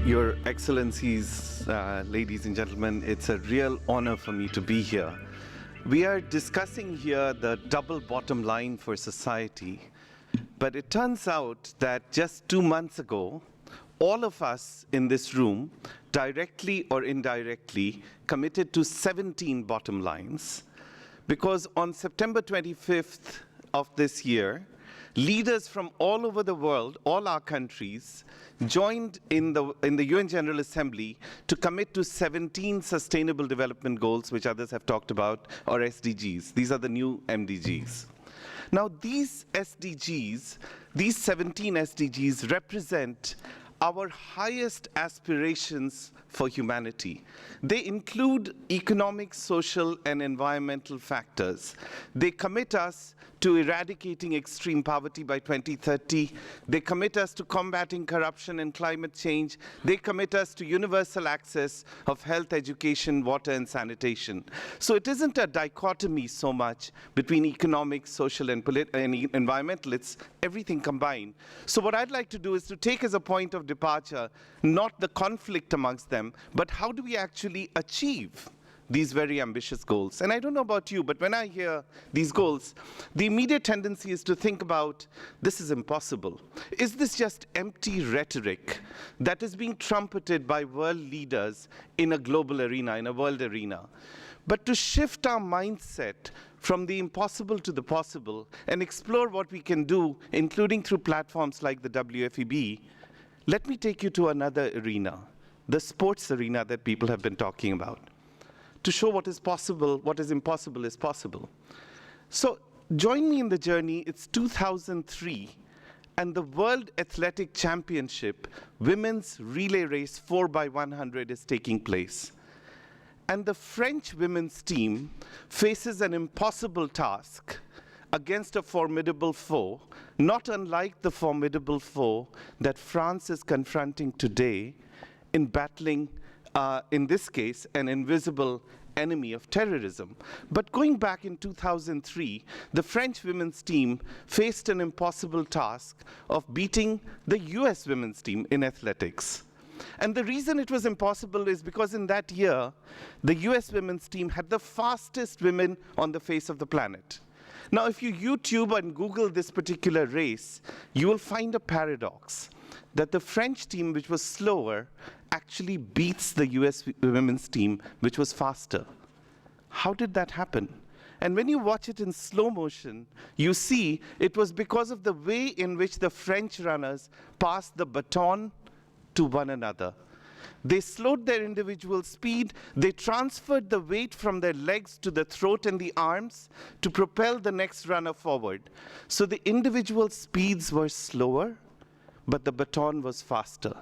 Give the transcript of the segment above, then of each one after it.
Your Excellencies, ladies and gentlemen, it's a real honor for me to be here. We are discussing here the double bottom line for society, but it turns out that just 2 months ago, all of us in this room, directly or indirectly, committed to 17 bottom lines, because on September 25th of this year, leaders from all over the world, all our countries, joined in the UN General Assembly to commit to 17 Sustainable Development Goals, which others have talked about, or SDGs. These are the new MDGs. Now, these SDGs, these 17 SDGs represent our highest aspirations for humanity. They include economic, social, and environmental factors. They commit us to eradicating extreme poverty by 2030. They commit us to combating corruption and climate change. They commit us to universal access of health, education, water, and sanitation. So it isn't a dichotomy so much between economic, social, and environmental. It's everything combined. So what I'd like to do is to take as a point of departure not the conflict amongst them, but how do we actually achieve these very ambitious goals. And I don't know about you, but when I hear these goals, the immediate tendency is to think about, this is impossible. Is this just empty rhetoric that is being trumpeted by world leaders in a global arena, in a world arena? But to shift our mindset from the impossible to the possible and explore what we can do, including through platforms like the WFEB, let me take you to another arena, the sports arena that people have been talking about, to show what is possible, what is impossible is possible. So join me in the journey. It's 2003, and the World Athletic Championship women's relay race 4x100 is taking place. And the French women's team faces an impossible task against a formidable foe, not unlike the formidable foe that France is confronting today in battling, in this case, an invisible enemy of terrorism. But going back in 2003, the French women's team faced an impossible task of beating the US women's team in athletics. And the reason it was impossible is because in that year, the US women's team had the fastest women on the face of the planet. Now, if you YouTube and Google this particular race, you will find a paradox that the French team, which was slower, actually beats the US women's team, which was faster. How did that happen? And when you watch it in slow motion, you see it was because of the way in which the French runners passed the baton to one another. They slowed their individual speed, they transferred the weight from their legs to the throat and the arms to propel the next runner forward. So the individual speeds were slower, but the baton was faster.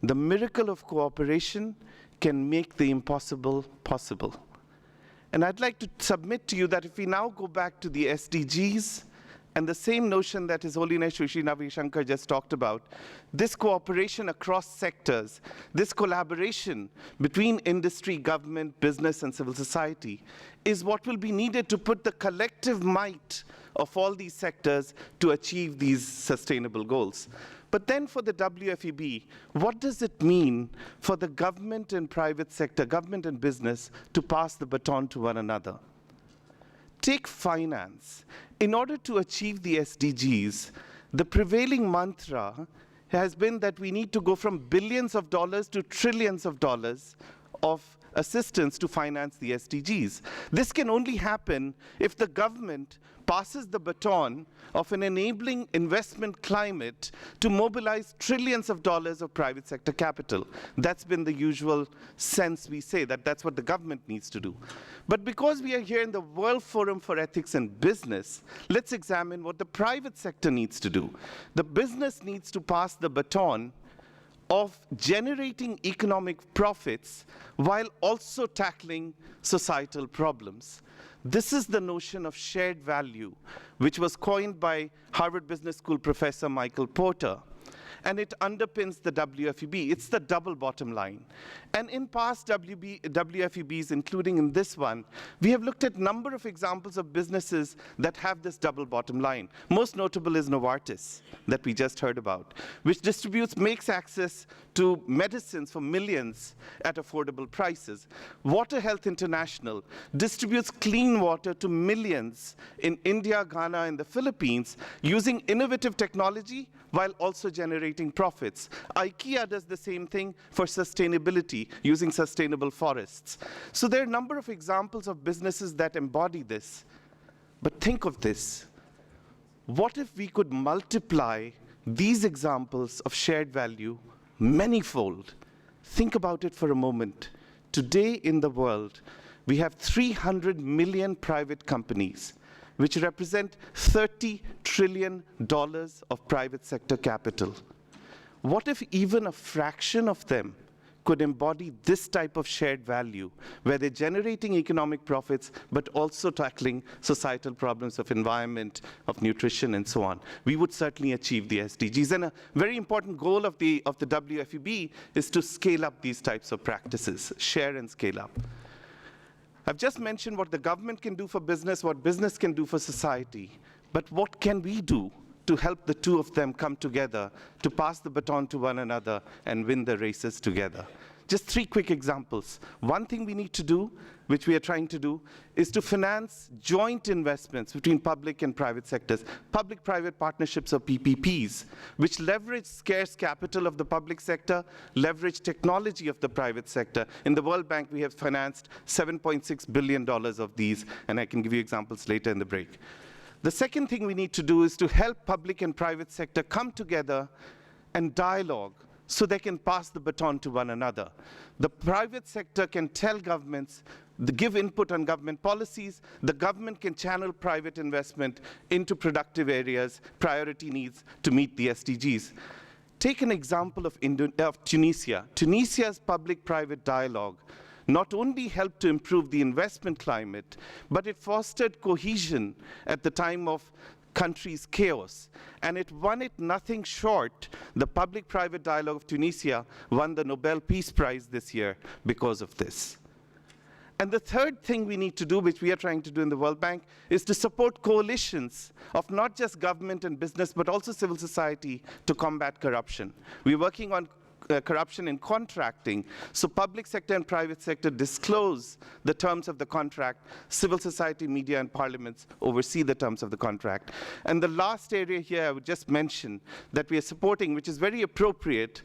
The miracle of cooperation can make the impossible possible. And I'd like to submit to you that if we now go back to the SDGs, and the same notion that His Holiness Shri Ravi Shankar just talked about, this cooperation across sectors, this collaboration between industry, government, business, and civil society is what will be needed to put the collective might of all these sectors to achieve these sustainable goals. But then for the WFEB, what does it mean for the government and private sector, government and business, to pass the baton to one another? Take finance. In order to achieve the SDGs, the prevailing mantra has been that we need to go from billions of dollars to trillions of dollars of assistance to finance the SDGs. This can only happen if the government passes the baton of an enabling investment climate to mobilize trillions of dollars of private sector capital. That's been the usual sense we say, that that's what the government needs to do. But because we are here in the World Forum for Ethics and Business, let's examine what the private sector needs to do. The business needs to pass the baton of generating economic profits while also tackling societal problems. This is the notion of shared value, which was coined by Harvard Business School professor Michael Porter. and it underpins the WFEB. It's the double bottom line. And in past WFEBs, including in this one, we have looked at a number of examples of businesses that have this double bottom line. Most notable is Novartis, that we just heard about, which makes access to medicines for millions at affordable prices. Water Health International distributes clean water to millions in India, Ghana, and the Philippines using innovative technology while also generating profits. IKEA does the same thing for sustainability using sustainable forests. So there are a number of examples of businesses that embody this. But think of this. What if we could multiply these examples of shared value manyfold? Think about it for a moment. Today in the world, we have 300 million private companies, which represent $30 trillion of private sector capital. What if even a fraction of them could embody this type of shared value, where they're generating economic profits, but also tackling societal problems of environment, of nutrition, and so on? We would certainly achieve the SDGs. And a very important goal of the WFEB is to scale up these types of practices, share and scale up. I've just mentioned what the government can do for business, what business can do for society, but what can we do to help the two of them come together, to pass the baton to one another and win the races together? Just 3 quick examples. One thing we need to do, which we are trying to do, is to finance joint investments between public and private sectors, public-private partnerships or PPPs, which leverage scarce capital of the public sector, leverage technology of the private sector. In the World Bank, we have financed $7.6 billion of these, and I can give you examples later in the break. The second thing we need to do is to help public and private sector come together and dialogue so they can pass the baton to one another. The private sector can tell governments, give input on government policies. The government can channel private investment into productive areas, priority needs to meet the SDGs. Take an example of Tunisia. Tunisia's public-private dialogue not only helped to improve the investment climate, but it fostered cohesion at the time of country's chaos. And it won it nothing short. The public-private dialogue of Tunisia won the Nobel Peace Prize this year because of this. And the third thing we need to do, which we are trying to do in the World Bank, is to support coalitions of not just government and business, but also civil society to combat corruption. We're working on corruption in contracting. So public sector and private sector disclose the terms of the contract. Civil society, media, and parliaments oversee the terms of the contract. And the last area here I would just mention that we are supporting, which is very appropriate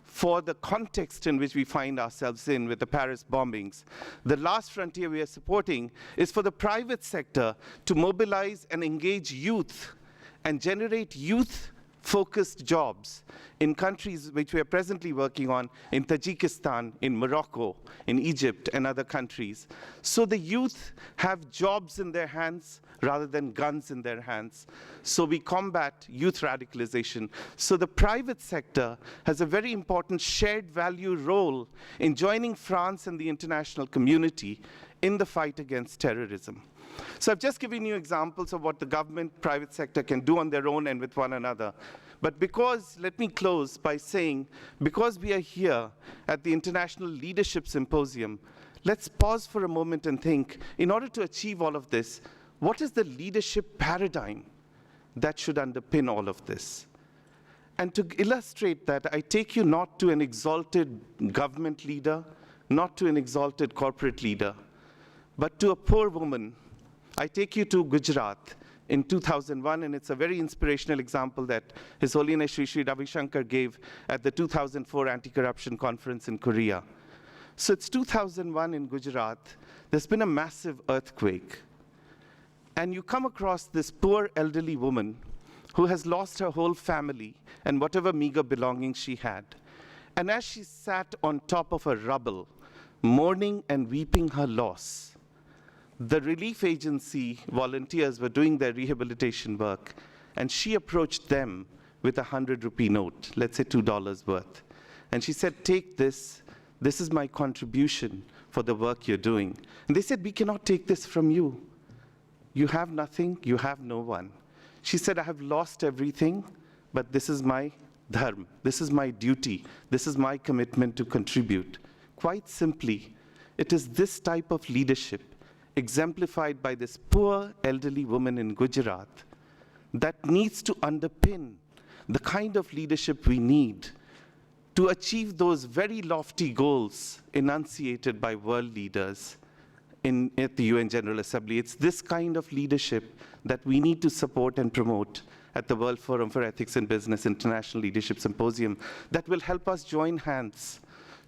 for the context in which we find ourselves in with the Paris bombings. The last frontier we are supporting is for the private sector to mobilize and engage youth and generate youth-focused jobs in countries which we are presently working on, in Tajikistan, in Morocco, in Egypt, and other countries. So the youth have jobs in their hands rather than guns in their hands. So we combat youth radicalization. So the private sector has a very important shared value role in joining France and the international community in the fight against terrorism. So I've just given you examples of what the government, private sector can do on their own and with one another. But let me close by saying, because we are here at the International Leadership Symposium, let's pause for a moment and think, in order to achieve all of this, what is the leadership paradigm that should underpin all of this? And to illustrate that, I take you not to an exalted government leader, not to an exalted corporate leader, but to a poor woman. I take you to Gujarat in 2001, and it's a very inspirational example that His Holiness Sri Sri Ravi Shankar gave at the 2004 Anti-Corruption Conference in Korea. So it's 2001 in Gujarat. There's been a massive earthquake. And you come across this poor elderly woman who has lost her whole family and whatever meager belongings she had. And as she sat on top of a rubble, mourning and weeping her loss, the relief agency volunteers were doing their rehabilitation work, and she approached them with a 100-rupee note, let's say $2 worth. And she said, take this. This is my contribution for the work you're doing. And they said, we cannot take this from you. You have nothing, you have no one. She said, I have lost everything, but this is my dharma. This is my duty. This is my commitment to contribute. Quite simply, it is this type of leadership, exemplified by this poor elderly woman in Gujarat, that needs to underpin the kind of leadership we need to achieve those very lofty goals enunciated by world leaders at the UN General Assembly. It's this kind of leadership that we need to support and promote at the World Forum for Ethics in Business International Leadership Symposium that will help us join hands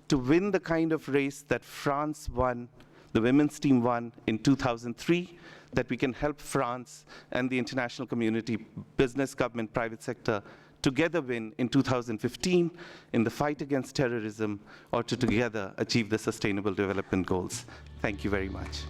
to win the kind of race that France won, the women's team won in 2003, that we can help France and the international community, business, government, private sector, together win in 2015 in the fight against terrorism, or to together achieve the Sustainable Development Goals. Thank you very much.